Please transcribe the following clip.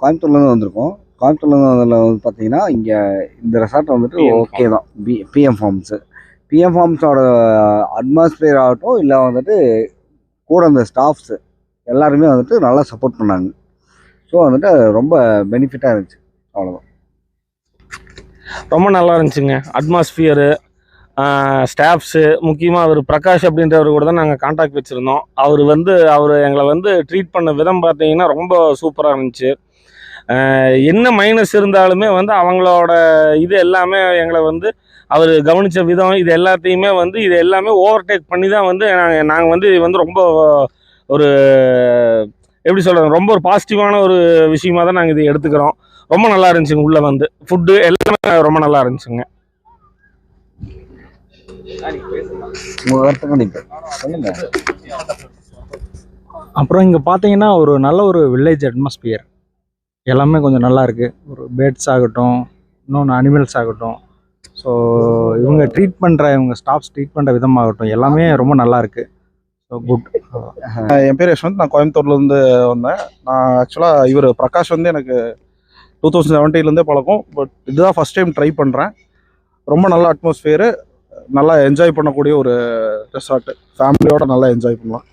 கோயம்புத்தூர்லேருந்து வந்திருக்கோம். கோயம்புத்தூர்லேருந்து வந்ததில் வந்து பார்த்தீங்கன்னா, இங்கே இந்த ரெசார்ட் வந்துட்டு ஓகே தான். PM forms. பிஎம் ஃபார்ம்ஸோட அட்மாஸ்பியர் ஆகட்டும், இல்லை வந்துட்டு கூட அந்த ஸ்டாஃப்ஸு எல்லாருமே வந்துட்டு நல்லா சப்போர்ட் பண்ணாங்க. ஸோ வந்துட்டு ரொம்ப பெனிஃபிட்டாக இருந்துச்சு. அவ்வளோதான். ரொம்ப நல்லா இருந்துச்சுங்க. அட்மாஸ்பியரு, ஸ்டாஃப்ஸு, முக்கியமாக அவர் பிரகாஷ் அப்படின்றவர் கூட தான் நாங்கள் கான்டாக்ட் வச்சுருந்தோம். அவர் எங்களை வந்து ட்ரீட் பண்ண விதம் பார்த்தீங்கன்னா ரொம்ப சூப்பராக இருந்துச்சு. என்ன மைனஸ் இருந்தாலுமே வந்து அவங்களோட இது எல்லாமே எங்களை வந்து அவர் கவனித்த விதம் இது எல்லாத்தையுமே வந்து இது எல்லாமே ஓவர்டேக் பண்ணி தான் வந்து நாங்கள் வந்து இது வந்து ரொம்ப ஒரு எப்படி சொல்கிறது, ரொம்ப ஒரு பாசிட்டிவான ஒரு விஷயமாக தான் நாங்கள் இதை எடுத்துக்கிறோம். ரொம்ப நல்லா இருந்துச்சுங்க. உள்ளே வந்து ஃபுட்டு எல்லாமே ரொம்ப நல்லா இருந்துச்சுங்க. அப்புறம் இங்கே பார்த்தீங்கன்னா ஒரு நல்ல ஒரு வில்லேஜ் அட்மாஸ்பியர் எல்லாமே கொஞ்சம் நல்லா இருக்குது. ஒரு பேர்ட்ஸ் ஆகட்டும், இன்னொன்று அனிமல்ஸ் ஆகட்டும், ஸோ இவங்க ஸ்டாஃப்ஸ் ட்ரீட் பண்ணுற விதமாகட்டும் எல்லாமே ரொம்ப நல்லா இருக்குது. So good. என் பேர் யஷ்வந்த். நான் கோயம்புத்தூர்லேருந்து வந்தேன். நான் ஆக்சுவலாக இவர் பிரகாஷ் வந்து எனக்கு 2017 பழக்கம். பட் இதுதான் ஃபஸ்ட் டைம் ட்ரை பண்ணுறேன். ரொம்ப நல்ல அட்மாஸ்பியரு, நல்லா என்ஜாய் பண்ணக்கூடிய ஒரு ரெசார்ட்டு. ஃபேமிலியோடு நல்லா என்ஜாய் பண்ணலாம்.